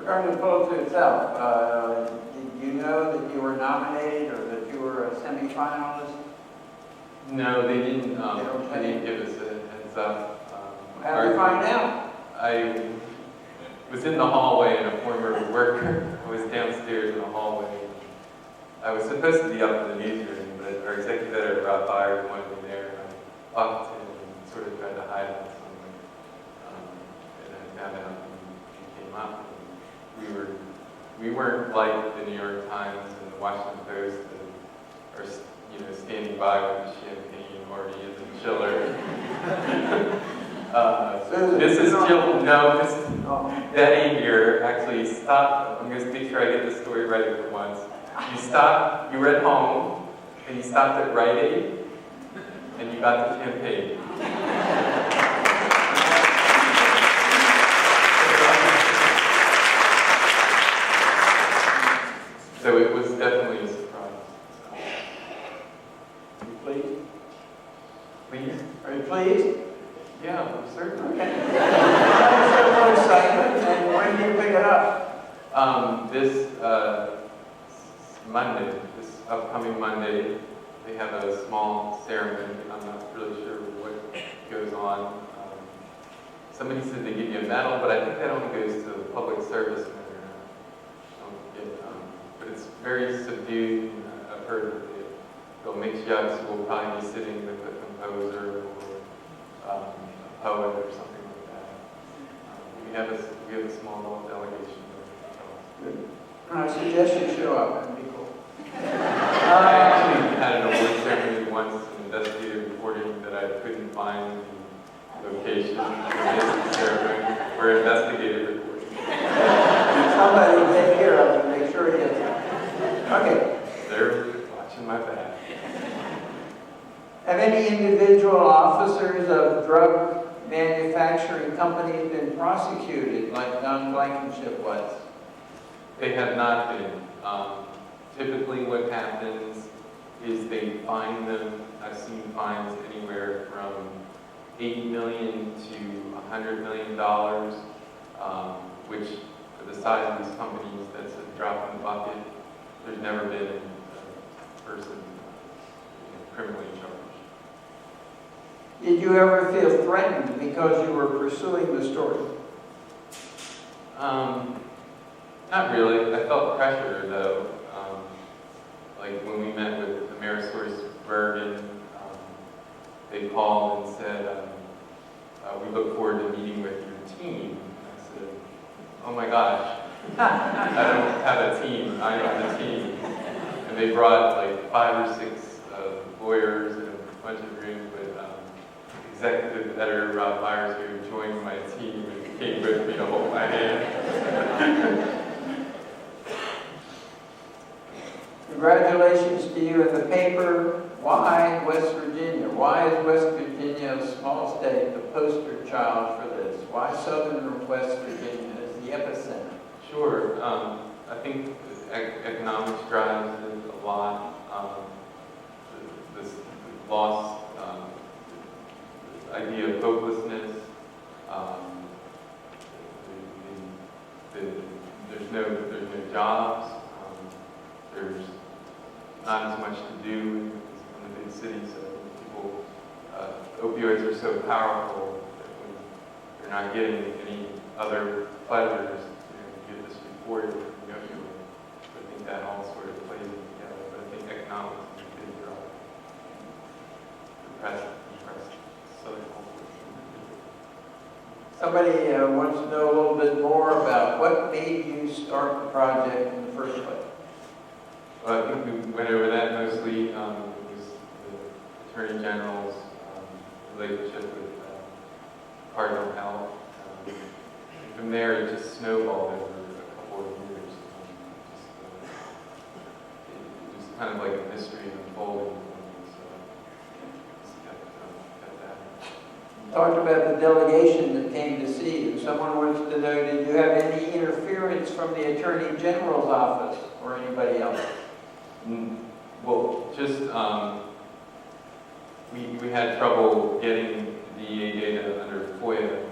Regarding the Pulitzer itself, did you know that you were nominated or that you were a semifinalist? No, they didn't give us a heads up. How did you find out? I was in the hallway and a former worker. I was downstairs in the hallway. I was supposed to be up in the newsroom, but our executive editor, Rob Eyre, wanted me there. And I talked to him and sort of tried to hide it somewhere. And I found out he came up. And we weren't like the New York Times and the Washington Post that are standing by with the champagne already in the chiller. This is Jill. No, this is Betty here. Actually, stopped. I'm going to make sure I get this story right for once. You were at home, and you stopped at Rite Aid, and you got the champagne. So it was definitely a surprise. Are you pleased? Please? Are you pleased? Yeah, certainly. Okay. That's a little excitement. And when do you pick it up? This Monday, this upcoming Monday, they have a small ceremony. I'm not really sure what goes on. Somebody said they give you a medal, but I think that only goes to the public service men. But it's very subdued. I've heard that they'll mix you up, so we'll probably be sitting with a composer or a poet or something like that. We have a small little delegation. Good. I suggest you show up. That'd be cool. I actually had an award ceremony once in investigative reporting that I couldn't find the location for this ceremony for investigative reporting. Somebody will take care of it and make sure it gets it. Okay. They're watching my back. Have any individual officers of drug manufacturing companies been prosecuted like Don Blankenship was? They have not been. Typically what happens is they fine them. I've seen fines anywhere from $80 million to $100 million, which for the size of these companies, that's a drop in the bucket. There's never been a person criminally charged. Did you ever feel threatened because you were pursuing the story? Not really. I felt pressure though. Like when we met with Amerisource Bergen, they called and said, we look forward to meeting with your team. And I said, oh my gosh, I don't have a team, I am the team. And they brought like 5 or 6 lawyers and a bunch of rooms, but executive editor Rob Myers, who joined my team and came with me to hold my hand. Congratulations to you in the paper. Why West Virginia? Why is West Virginia, a small state, the poster child for this? Why southern West Virginia is the epicenter? Sure. I think economics drives it a lot. This lost idea of hopelessness. There's no jobs. There's not as much to do in the big cities. People, opioids are so powerful that when you're not getting any other pleasures, you get this euphoria from the opioid. So I think that all sort of plays together. But I think economics is a big drive. Depressed Southern culture. Somebody wants to know a little bit more about what made you start the project in the first place. Well, I think we went over that mostly. It was the Attorney General's relationship with Cardinal Health. From there, it just snowballed over a couple of years. It was kind of like a mystery unfolding. Just kept that. Talked about the delegation that came to see you. Someone wants to know, did you have any interference from the Attorney General's office or anybody else? Well, just we had trouble getting the DEA data under FOIA.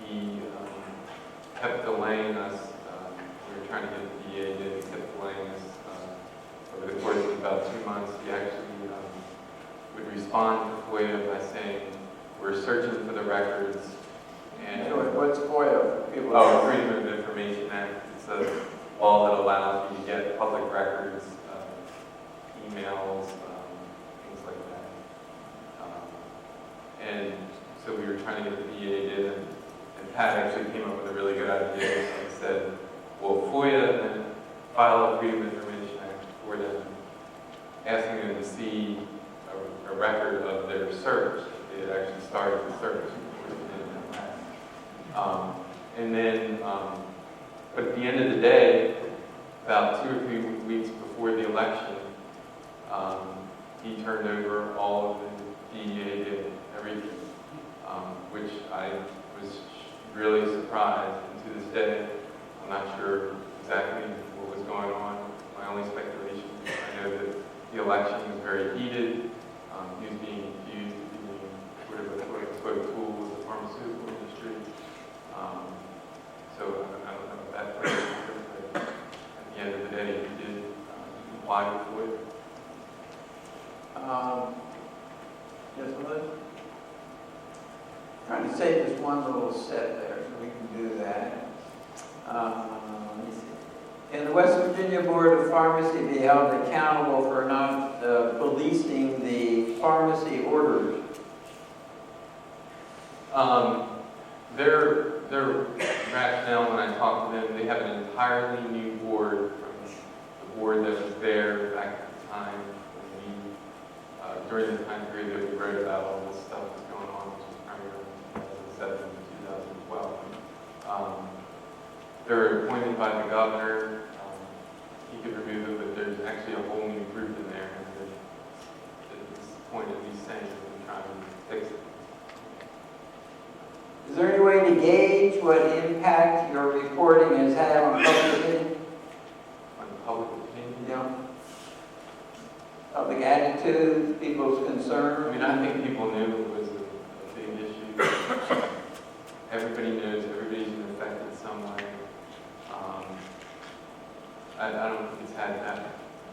He kept delaying us. We were trying to get the DA in, he kept delaying us over the course of about 2 months. He actually would respond to FOIA by saying, we're searching for the records. And So what's FOIA? People Freedom of Information Act. It's a law that allows you to get public records, emails, things like that. And so we were trying to get the DA in, and Pat actually came up with a really good idea. So he said, well, FOIA then file a Freedom of Information Act for them, asking them to see a record of their search. They had actually started the search, which they didn't have. And then, but at the end of the day, about 2 or 3 weeks before the election, he turned over all of the DEA did, everything, which I was really surprised. And to this day, I'm not sure exactly what was going on. My only speculation is I know that the election was very heated. He was being accused of being sort of a quote-unquote tool of the pharmaceutical industry. So I don't know if that played into it, but at the end of the day, he did comply with it. Yes, Liz? Trying to save this one little set there, so we can do that. Let me see. Can the West Virginia Board of Pharmacy be held accountable for not policing the pharmacy orders? Their rationale, when I talked to them, they have an entirely new board from the board that was there back at the time when we, during the time period that we wrote about all this stuff that's going on, which was primarily 2007 to 2012. They're appointed by the governor. He could remove it, but there's actually a whole new group in there. And it's the point of me saying that we're trying to fix it. Is there any way to gauge what impact your reporting has had on public opinion? On public opinion? Yeah. Public attitude, people's concern? I mean, I think people knew it was a big issue. Everybody knows, everybody's been affected some way. I don't think it's had that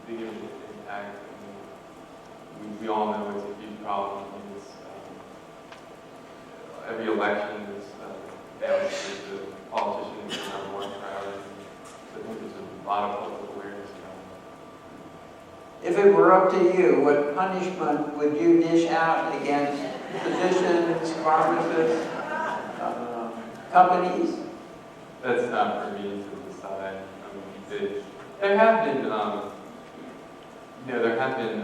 big of an impact. I mean, we all know it's a huge problem. I mean, it's, every election is the politicians are number one priority. So I think there's a lot of public awareness about it. If it were up to you, what punishment would you dish out against physicians, pharmacists, companies? That's not for me to decide. I mean, there have been, there have been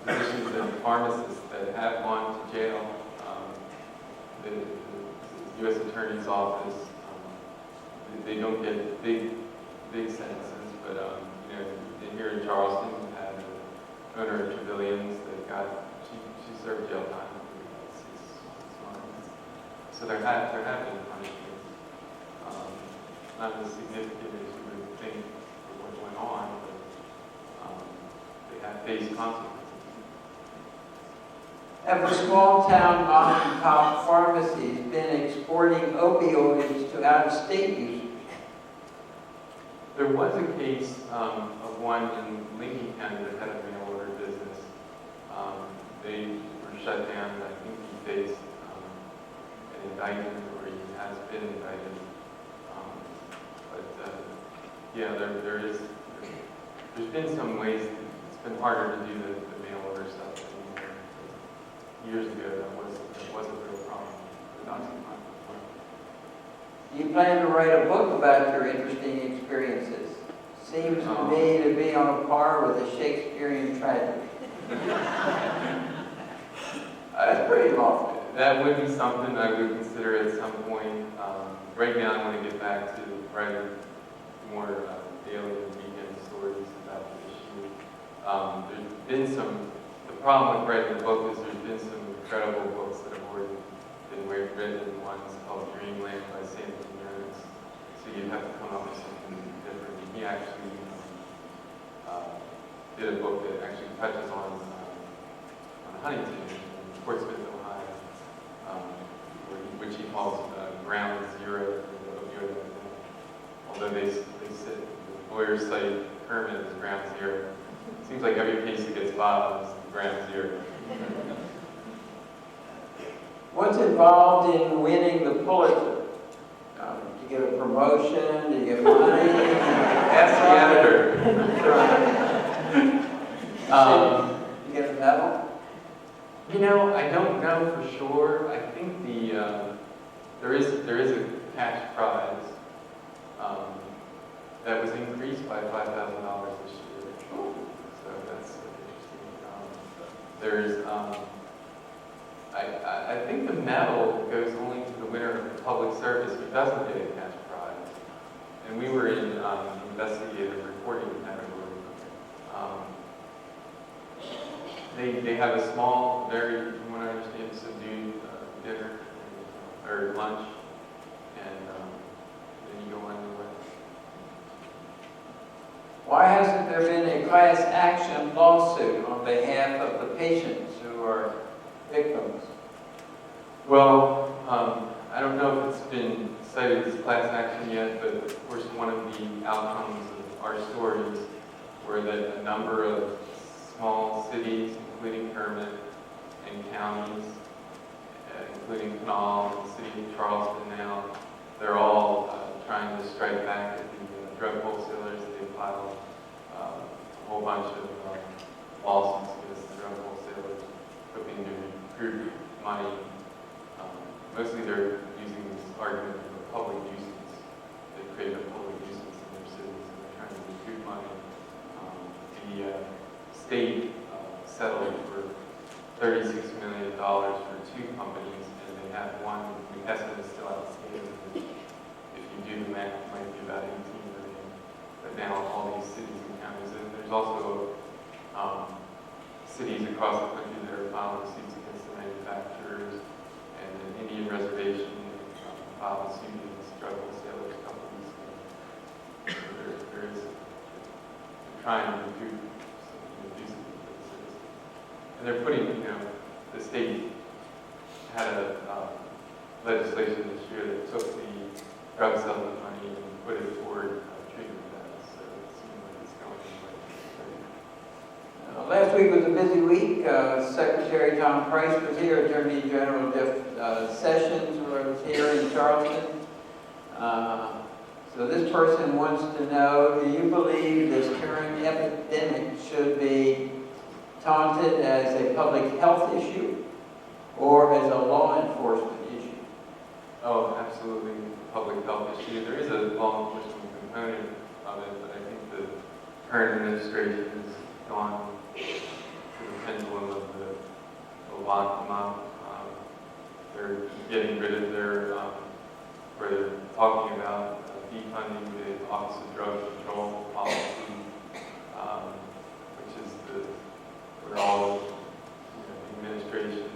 physicians and pharmacists that have gone to jail. The U.S. Attorney's Office, they don't get big sentences, but here in Charleston, we had an owner of Trevelyan's that got, she served jail time for about 6 months. So there have been punishments. Not as significant as you would think for what went on, but they have faced consequences. Have the small town mom and pop pharmacies been exporting opioids to out-of-state users? There was a case of one in Lincoln County that had a mail order business. They were shut down, and I think he faced an indictment, or he has been indicted. Yeah, there's been some ways that it's been harder to do the mail order stuff anymore. Years ago, that wasn't a real problem. Do you plan to write a book about your interesting experiences? Seems to me to be on a par with a Shakespearean tragedy. That's pretty lofty. That would be something I would consider at some point. Right now, I want to get back to writing more daily and weekend stories about the issue. There's been the problem with writing the book is there's been some incredible books that have already been written. One's called Dreamland by Sanford Jones. So you have to come up with something different. He actually did a book that actually touches on Huntington in Portsmouth, Ohio, which he calls Ground Zero for the opioid epidemic. lawyers cite Kermit as ground zero. It seems like every case that gets filed is ground zero. What's involved in winning the Pulitzer? Do you get a promotion? Do you get money? Ask the editor. You get a medal? You know, I don't know for sure. I think there is a cash prize that was increased by $5,000 this year. So that's interesting. There's I think the medal goes only to the winner of the public service who doesn't get a cash prize. And we were in investigative reporting category. They have a small, very, from what I understand, subdued dinner or lunch, and then you go on your way. Why hasn't there been a class action lawsuit on behalf of the patients who are victims? Well, I don't know if it's been cited as class action yet, but of course one of the outcomes of our stories were that a number of small cities, including Kermit, and counties, including Canal, and the city of Charleston now, they're all trying to strike back at the drug wholesalers. They filed a whole bunch of lawsuits against the drug wholesalers, hoping to recruit money. Mostly they're using this argument of a public nuisance. They create a public nuisance in their cities, and they're trying to recruit money. The state settled for $36 million for 2 companies, and they have one, the estimate is still outstanding. If you do the math, it might be about 18 million. But now all these cities and counties, and there's also cities across the country that are filing suits against the manufacturers, and an Indian reservation filed a suit against drug wholesalers companies. So there is trying to recruit some decent citizens. And they're putting, the state had a legislation this year that took the drug settlement money and put it toward treatment deaths. So it seems like it's going in the right Last week was a busy week. Secretary Tom Price was here. Attorney General Jeff Sessions was here in Charleston. So this person wants to know, do you believe this current epidemic should be taunted as a public health issue or as a law enforcement issue? Oh, absolutely, public health issue. There is a law enforcement component of it, but I think the current administration has gone to the pendulum of the lock them up. They're getting rid of their, where they're talking about defunding the Office of Drug Control policy, which is where all the administration,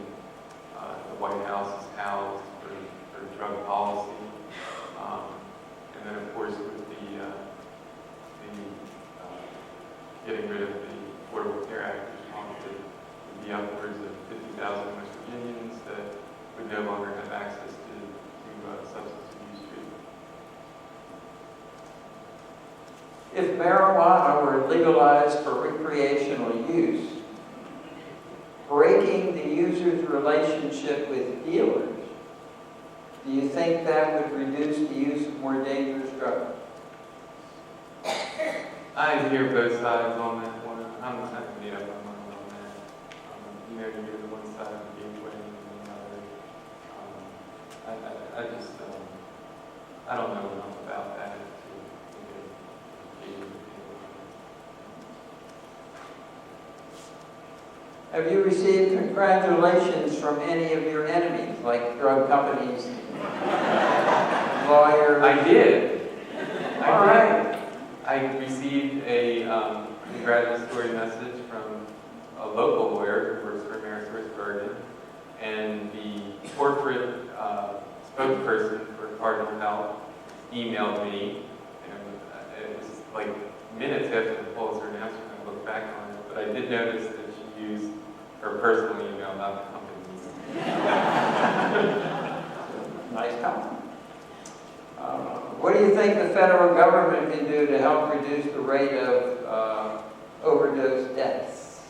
the White House is housed for drug policy. And then of course with the getting rid of the Affordable Care Act, which prompted the upwards of 50,000 West Virginians that would no longer have access to substance abuse treatment. If marijuana were legalized for recreational use, breaking the user's relationship with dealers, do you think that would reduce the use of more dangerous drugs? I hear both sides on that one. I'm not going to made up my mind on that. You hear the one side of the gateway and the other. I just, I don't know enough about that to Have you received congratulations from any of your enemies, like drug companies, lawyers? I did. All right. I received a congratulatory message from a local lawyer who works for West Virginians, and the corporate spokesperson for Cardinal Health emailed me, and it was like minutes after the Pulitzer announcement. I looked back on it, but I did notice that she used her personal email, not the company's. Nice compliment. What do you you think the federal government can do to help reduce the rate of overdose deaths?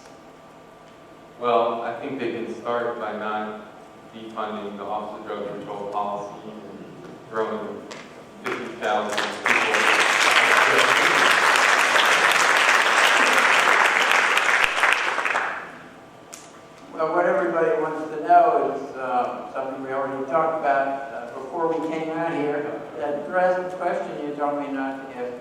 Well, I think they can start by not defunding the Office of Drug Control policy and throwing 50,000 people. Well, what everybody wants to know is something we already talked about before we came out here. That present question you told me not to ask.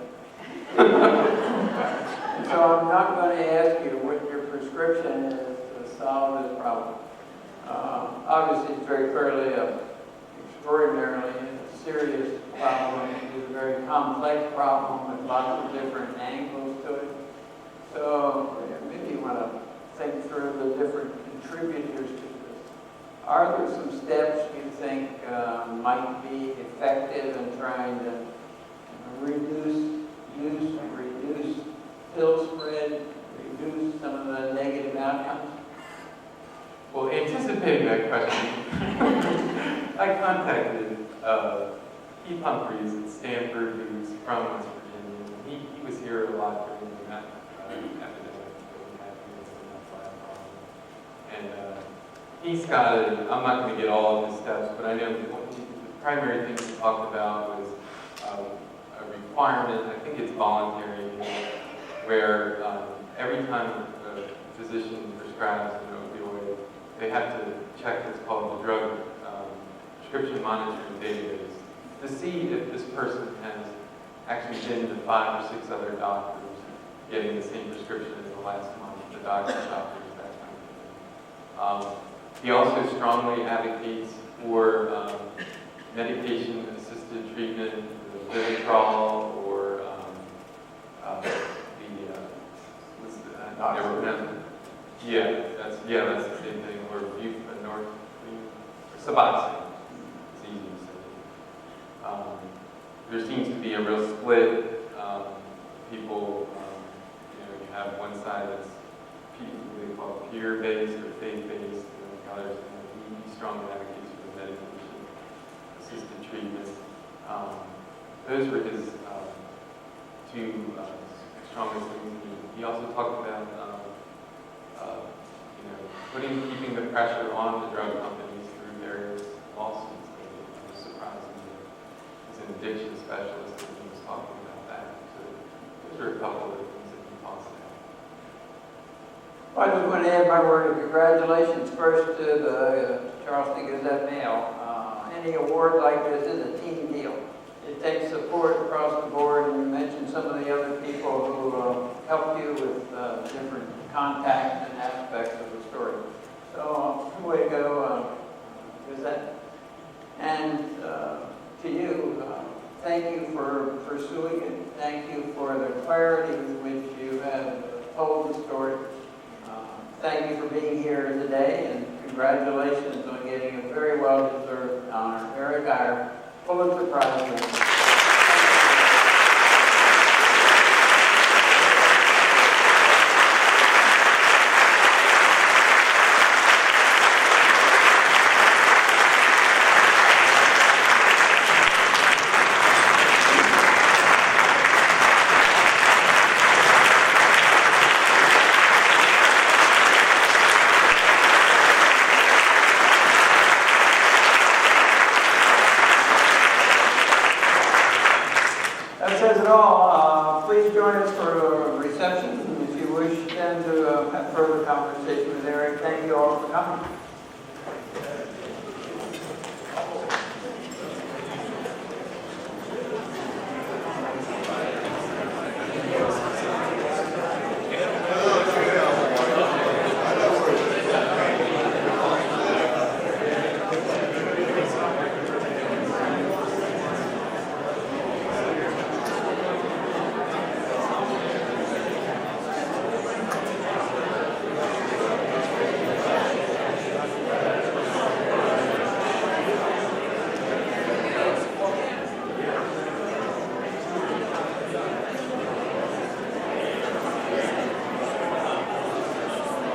So I'm not going to ask you what your prescription is to solve this problem. Obviously, it's very clearly extraordinarily serious problem. It's a very complex problem with lots of different angles to it. So maybe you want to think through the different contributors to this. Are there some steps you think might be effective in trying to reduce use, reduce pill spread, reduce some of the negative outcomes? Well, anticipating that question, I contacted Keith Humphreys at Stanford, who's from West Virginia. He was here a lot during the epidemic that we had here in the he's got it. I'm not going to get all of his steps, but I know the primary thing he talked about was a requirement, I think it's voluntary, where every time a physician prescribes an opioid, they have to check what's called the drug prescription monitoring database to see if this person has actually been to 5 or 6 other doctors getting the same prescription as the last month, the doctor's doctors, that kind of thing. He also strongly advocates for medication-assisted treatment, the Vivitrol, or that's the same thing, or buprenorphine, or Suboxone. It's easy to say. There seems to be a real split. People, you have one side that's what they call peer-based or faith-based. Others, he strongly advocates for medication-assisted treatment. Those were his two strongest things. He also talked about keeping the pressure on the drug companies through various lawsuits. I was surprised he's an addiction specialist and he was talking about that. So those are a couple of things that he talks about. I just want to add my word of congratulations first to the Charleston Gazette-Mail. Any award like this is a team deal. It takes support across the board, and you mentioned some of the other people who helped you with different contacts and aspects of the story. So, way to go, Gazette. And to you, thank you for pursuing it. Thank you for the clarity with which you have told the story. Thank you for being here today, and congratulations on getting a very well-deserved honor. Eyre, Pulitzer Prize winner. That says it all. Please join us for a reception if you wish then to have further conversation with Eyre. Thank you all for coming.